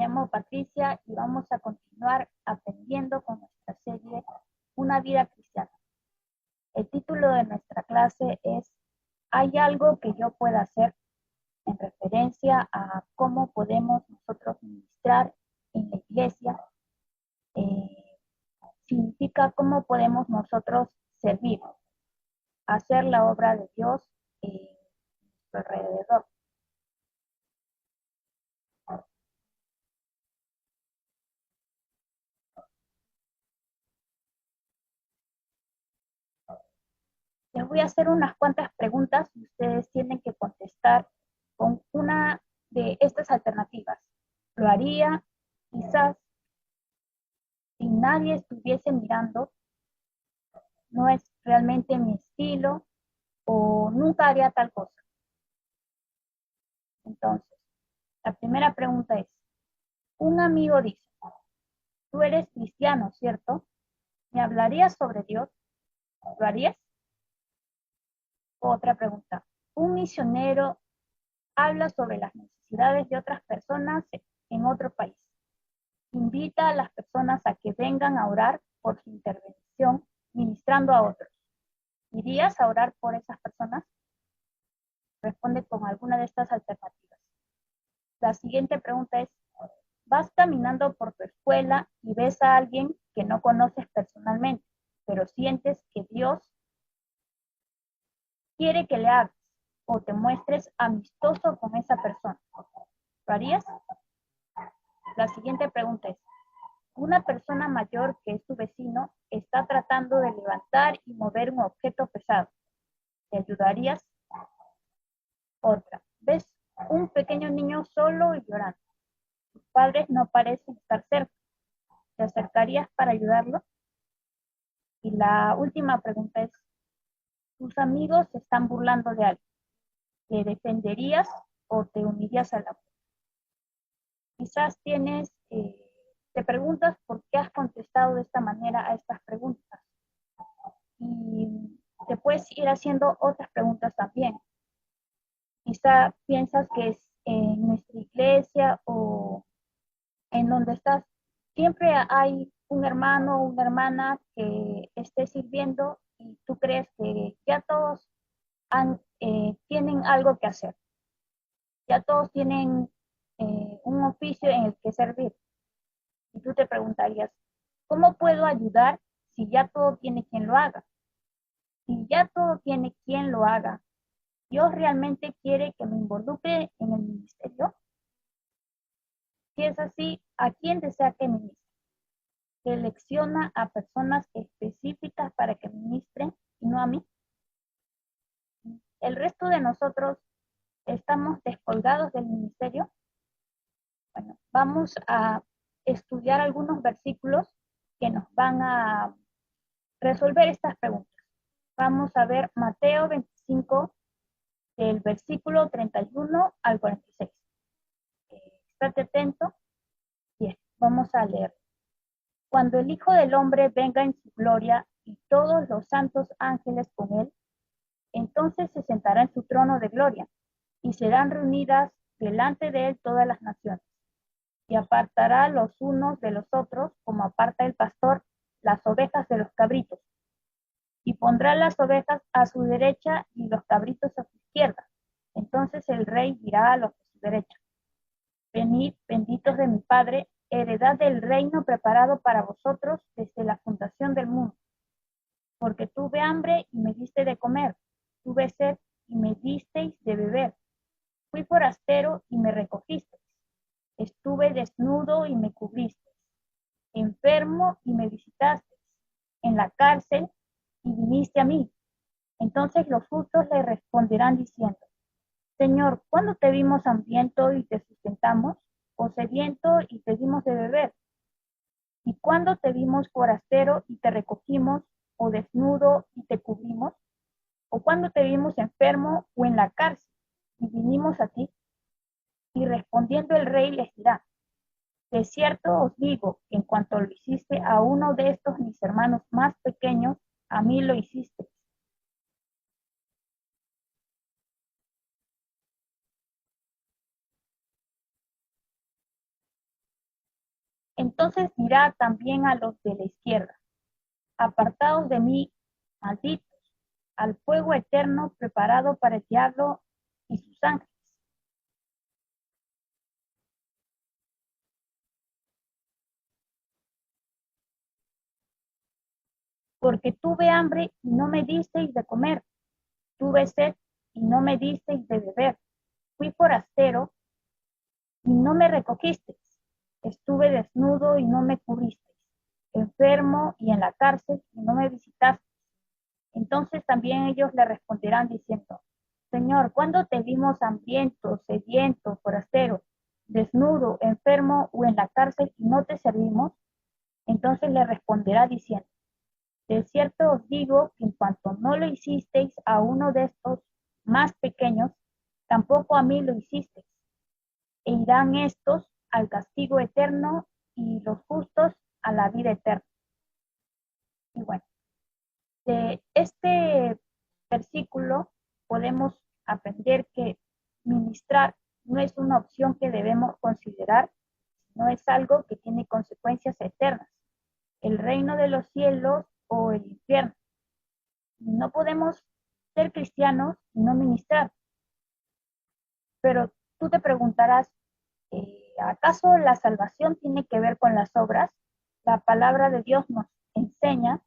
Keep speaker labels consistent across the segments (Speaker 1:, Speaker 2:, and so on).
Speaker 1: llamo Patricia y vamos a continuar aprendiendo con nuestra serie Una vida cristiana. El título de nuestra clase es ¿Hay algo que yo pueda hacer? En referencia a cómo podemos nosotros ministrar en la iglesia. Significa cómo podemos nosotros servir, hacer la obra de Dios en nuestro alrededor. Les voy a hacer unas cuantas preguntas y ustedes tienen que contestar con una de estas alternativas. Lo haría quizás si nadie estuviese mirando, no es realmente mi estilo o nunca haría tal cosa. Entonces, la primera pregunta es, un amigo dice, tú eres cristiano, ¿cierto? ¿Me hablarías sobre Dios? ¿Lo harías? Otra pregunta, un misionero habla sobre las necesidades de otras personas en otro país. Invita a las personas a que vengan a orar por su intervención, ministrando a otros. ¿Irías a orar por esas personas? Responde con alguna de estas alternativas. La siguiente pregunta es, vas caminando por tu escuela y ves a alguien que no conoces personalmente, pero sientes que Dios quiere que le hables o te muestres amistoso con esa persona. ¿Lo harías? La siguiente pregunta es, una persona mayor que es tu vecino está tratando de levantar y mover un objeto pesado. ¿Te ayudarías? Otra, ves un pequeño niño solo y llorando. Sus padres no parecen estar cerca. ¿Te acercarías para ayudarlo? Y la última pregunta es, tus amigos se están burlando de algo. ¿Te defenderías o te unirías a la burla? Quizás te preguntas por qué has contestado de esta manera a estas preguntas. Y te puedes ir haciendo otras preguntas también. Quizá piensas que es en nuestra iglesia o en donde estás, siempre hay un hermano o una hermana que esté sirviendo y tú crees que ya todos tienen algo que hacer, ya todos tienen un oficio en el que servir. Y tú te preguntarías, ¿cómo puedo ayudar si ya todo tiene quien lo haga? Si ya todo tiene quien lo haga, ¿Dios realmente quiere que me involucre en el ministerio? Si es así, ¿a quién desea que ministre? ¿Selecciona a personas específicas para que ministren y no a mí? ¿El resto de nosotros estamos descolgados del ministerio? Bueno, vamos a estudiar algunos versículos que nos van a resolver estas preguntas. Vamos a ver Mateo 25, del versículo 31 al 46. Estate atento. Bien, vamos a leer. Cuando el Hijo del Hombre venga en su gloria y todos los santos ángeles con él, entonces se sentará en su trono de gloria y serán reunidas delante de él todas las naciones. Y apartará los unos de los otros, como aparta el pastor las ovejas de los cabritos. Y pondrá las ovejas a su derecha y los cabritos a su izquierda. Entonces el rey dirá a los de su derecha, venid, benditos de mi Padre, heredad del reino preparado para vosotros desde la fundación del mundo. Porque tuve hambre y me diste de comer, tuve sed y me disteis de beber, fui forastero y me recogisteis, estuve desnudo y me cubristeis, enfermo y me visitasteis, en la cárcel y viniste a mí. Entonces los justos le responderán diciendo, Señor, ¿cuándo te vimos hambriento y te sustentamos? ¿O sediento y te dimos de beber? ¿Y cuándo te vimos forastero y te recogimos? ¿O desnudo y te cubrimos? ¿O cuándo te vimos enfermo o en la cárcel y vinimos a ti? Y respondiendo el rey les dirá, de cierto os digo que en cuanto lo hiciste a uno de estos mis hermanos más pequeños, a mí lo hiciste. Entonces dirá también a los de la izquierda, apartados de mí, malditos, al fuego eterno preparado para el diablo y sus ángeles. Porque tuve hambre y no me disteis de comer, tuve sed y no me disteis de beber, fui forastero y no me recogisteis, estuve desnudo y no me cubristeis, enfermo y en la cárcel y no me visitasteis. Entonces también ellos le responderán diciendo, Señor, ¿cuándo te vimos hambriento, sediento, forastero, desnudo, enfermo o en la cárcel y no te servimos? Entonces le responderá diciendo, de cierto os digo que en cuanto no lo hicisteis a uno de estos más pequeños, tampoco a mí lo hicisteis. E irán estos al castigo eterno y los justos a la vida eterna. Y bueno, de este versículo podemos aprender que ministrar no es una opción que debemos considerar, no es algo que tiene consecuencias eternas. El reino de los cielos o el infierno. No podemos ser cristianos y no ministrar. Pero tú te preguntarás, ¿acaso la salvación tiene que ver con las obras? La palabra de Dios nos enseña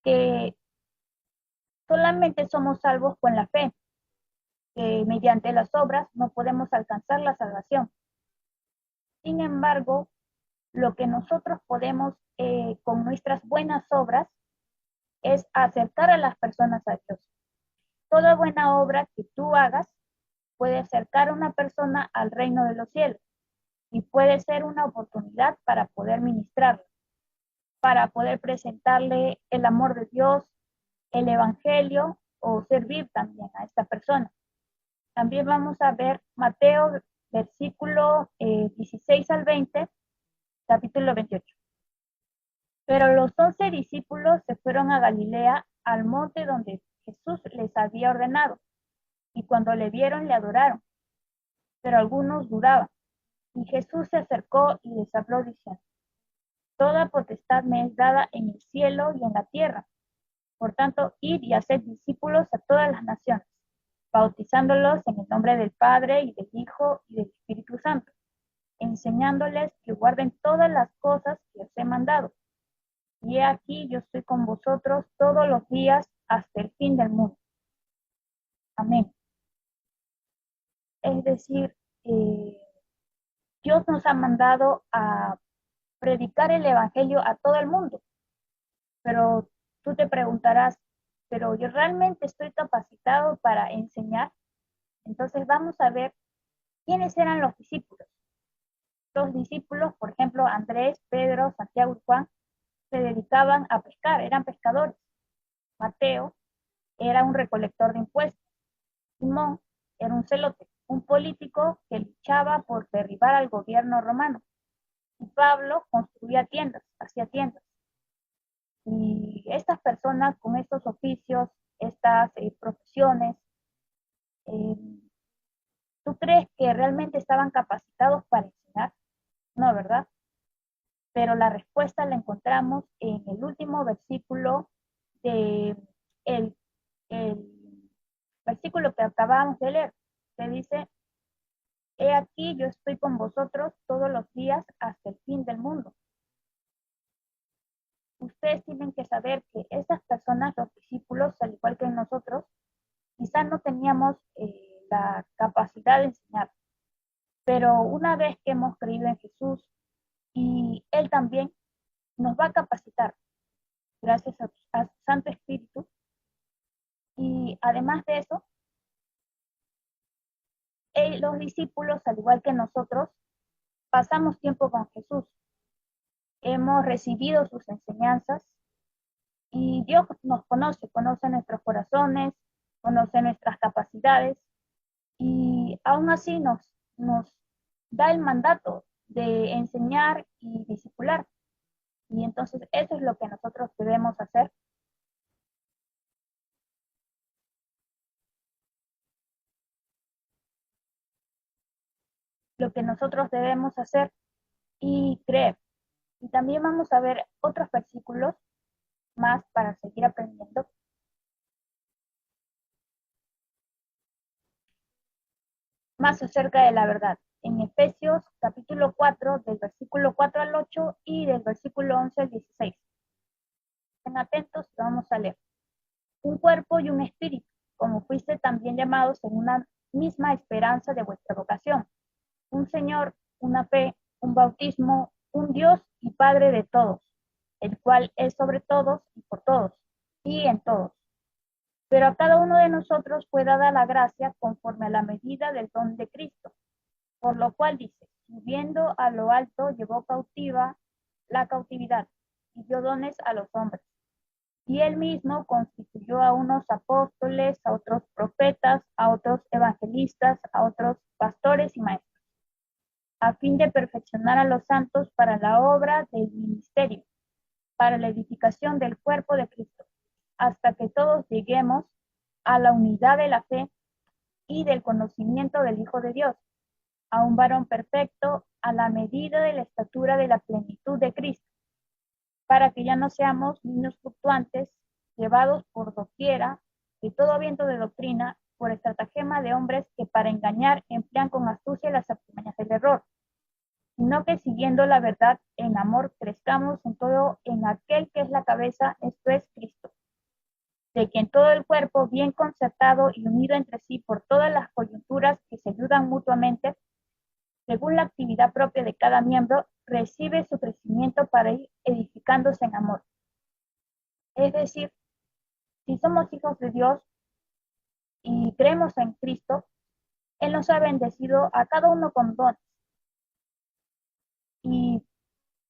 Speaker 1: que solamente somos salvos con la fe, que mediante las obras no podemos alcanzar la salvación. Sin embargo, lo que nosotros podemos con nuestras buenas obras es acercar a las personas a Dios. Toda buena obra que tú hagas puede acercar a una persona al reino de los cielos y puede ser una oportunidad para poder ministrarle, para poder presentarle el amor de Dios, el evangelio o servir también a esta persona. También vamos a ver Mateo, versículo 16 al 20, capítulo 28. Pero los 11 discípulos se fueron a Galilea, al monte donde Jesús les había ordenado, y cuando le vieron le adoraron, pero algunos dudaban. Y Jesús se acercó y les habló diciendo, Toda potestad me es dada en el cielo y en la tierra. Por tanto, id y haced discípulos a todas las naciones, bautizándolos en el nombre del Padre y del Hijo y del Espíritu Santo, enseñándoles que guarden todas las cosas que os he mandado. Y he aquí, yo estoy con vosotros todos los días hasta el fin del mundo. Amén. Es decir, Dios nos ha mandado a predicar el Evangelio a todo el mundo. Pero tú te preguntarás, ¿pero yo realmente estoy capacitado para enseñar? Entonces vamos a ver quiénes eran los discípulos. Los discípulos, por ejemplo, Andrés, Pedro, Santiago y Juan, se dedicaban a pescar, eran pescadores. Mateo era un recolector de impuestos. Simón era un celote, un político que luchaba por derribar al gobierno romano. Y Pablo construía tiendas, hacía tiendas. Y estas personas con estos oficios, estas profesiones, eh, ¿tú crees que realmente estaban capacitados para enseñar? No, ¿verdad? Pero la respuesta la encontramos en el último versículo de el, el versículo que acabamos de leer, que dice, He aquí yo estoy con vosotros todos los días hasta el fin del mundo. Ustedes tienen que saber que esas personas, los discípulos, al igual que nosotros, quizás no teníamos la capacidad de enseñar, pero una vez que hemos creído en Jesús y Él también nos va a capacitar gracias a su Santo Espíritu, y además de eso, los discípulos, al igual que nosotros, pasamos tiempo con Jesús, hemos recibido sus enseñanzas y Dios nos conoce, conoce nuestros corazones, conoce nuestras capacidades y aún así nos da el mandato de enseñar y discipular. Y entonces eso es lo que nosotros debemos hacer. lo que nosotros debemos hacer y creer. Y también vamos a ver otros versículos más para seguir aprendiendo. Más acerca de la verdad. En Efesios capítulo 4, del versículo 4 al 8 y del versículo 11 al 16. Estén atentos, vamos a leer. Un cuerpo y un espíritu, como fuiste también llamados en una misma esperanza de vuestra vocación. Un Señor, una fe, un bautismo, un Dios y Padre de todos, el cual es sobre todos y por todos, y en todos. Pero a cada uno de nosotros fue dada la gracia conforme a la medida del don de Cristo. Por lo cual dice, subiendo a lo alto, llevó cautiva la cautividad y dio dones a los hombres. Y él mismo constituyó a unos apóstoles, a otros profetas, a otros evangelistas, a otros pastores y maestros, a fin de perfeccionar a los santos para la obra del ministerio, para la edificación del cuerpo de Cristo, hasta que todos lleguemos a la unidad de la fe y del conocimiento del Hijo de Dios, a un varón perfecto, a la medida de la estatura de la plenitud de Cristo, para que ya no seamos niños fluctuantes, llevados por doquiera de todo viento de doctrina, por estratagema de hombres que para engañar emplean con astucia las artimañas del error, sino que siguiendo la verdad en amor crezcamos en todo en aquel que es la cabeza, esto es Cristo, de quien todo el cuerpo, bien concertado y unido entre sí por todas las coyunturas que se ayudan mutuamente, según la actividad propia de cada miembro, recibe su crecimiento para ir edificándose en amor. Es decir, si somos hijos de Dios y creemos en Cristo, Él nos ha bendecido a cada uno con dones. Y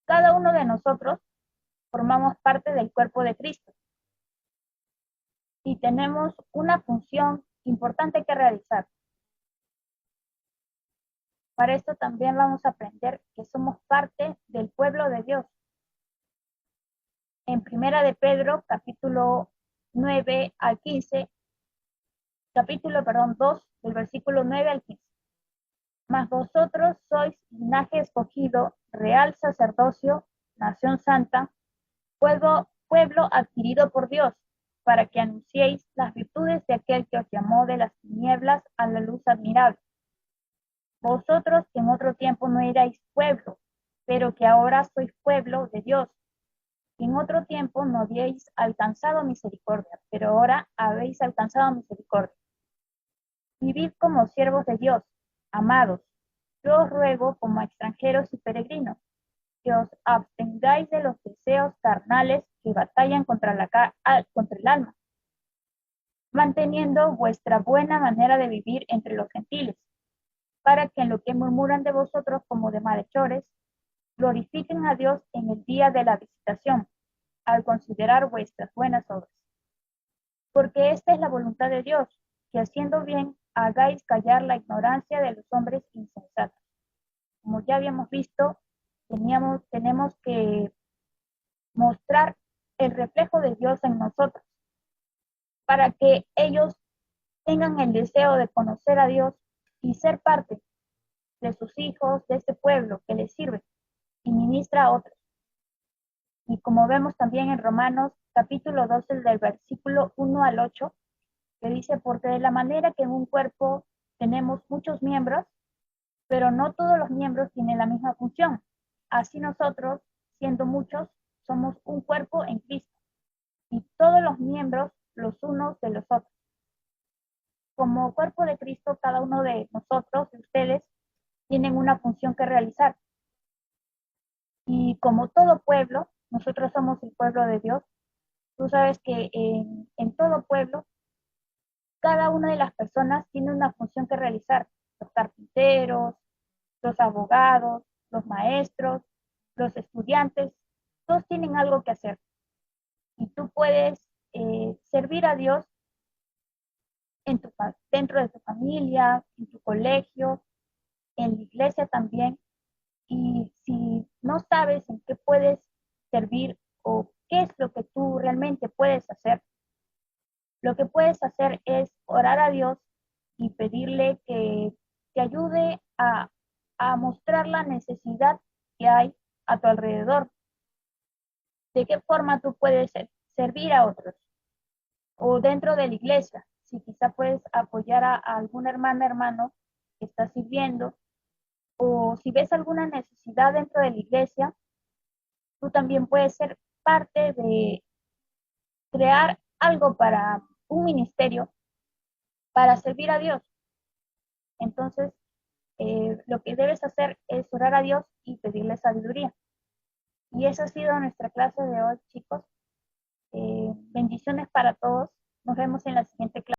Speaker 1: cada uno de nosotros formamos parte del cuerpo de Cristo. Y tenemos una función importante que realizar. Para esto también vamos a aprender que somos parte del pueblo de Dios. En Primera de Pedro, capítulo 9 al 15, capítulo, 2, del versículo 9 al 15. Mas vosotros sois linaje escogido, real sacerdocio, nación santa, pueblo adquirido por Dios, para que anunciéis las virtudes de aquel que os llamó de las tinieblas a la luz admirable. Vosotros que en otro tiempo no erais pueblo, pero que ahora sois pueblo de Dios, que en otro tiempo no habíais alcanzado misericordia, pero ahora habéis alcanzado misericordia. Vivid como siervos de Dios, amados. Yo os ruego como extranjeros y peregrinos, que os abstengáis de los deseos carnales que batallan contra el alma, manteniendo vuestra buena manera de vivir entre los gentiles, para que en lo que murmuran de vosotros como de malhechores, glorifiquen a Dios en el día de la visitación, al considerar vuestras buenas obras. Porque esta es la voluntad de Dios, que haciendo bien hagáis callar la ignorancia de los hombres insensatos. Como ya habíamos visto, tenemos que mostrar el reflejo de Dios en nosotros, para que ellos tengan el deseo de conocer a Dios y ser parte de sus hijos, de este pueblo que les sirve y ministra a otros. Y como vemos también en Romanos capítulo 12, del versículo 1 al 8, que dice, porque de la manera que en un cuerpo tenemos muchos miembros, pero no todos los miembros tienen la misma función. Así nosotros, siendo muchos, somos un cuerpo en Cristo, y todos los miembros los unos de los otros. Como cuerpo de Cristo, cada uno de nosotros, de ustedes, tienen una función que realizar. Y como todo pueblo, nosotros somos el pueblo de Dios. Tú sabes que en todo pueblo, cada una de las personas tiene una función que realizar. Los carpinteros, los abogados, los maestros, los estudiantes, todos tienen algo que hacer. Y tú puedes servir a Dios dentro de tu familia, en tu colegio, en la iglesia también. Y si no sabes en qué puedes servir o qué es lo que tú realmente puedes hacer, lo que puedes hacer es orar a Dios y pedirle que te ayude a mostrar la necesidad que hay a tu alrededor. ¿De qué forma tú puedes servir a otros? O dentro de la iglesia, si quizá puedes apoyar a alguna hermana, hermano que está sirviendo, o si ves alguna necesidad dentro de la iglesia, tú también puedes ser parte de crear algo para un ministerio para servir a Dios. Entonces, lo que debes hacer es orar a Dios y pedirle sabiduría. Y esa ha sido nuestra clase de hoy, chicos. Bendiciones para todos. Nos vemos en la siguiente clase.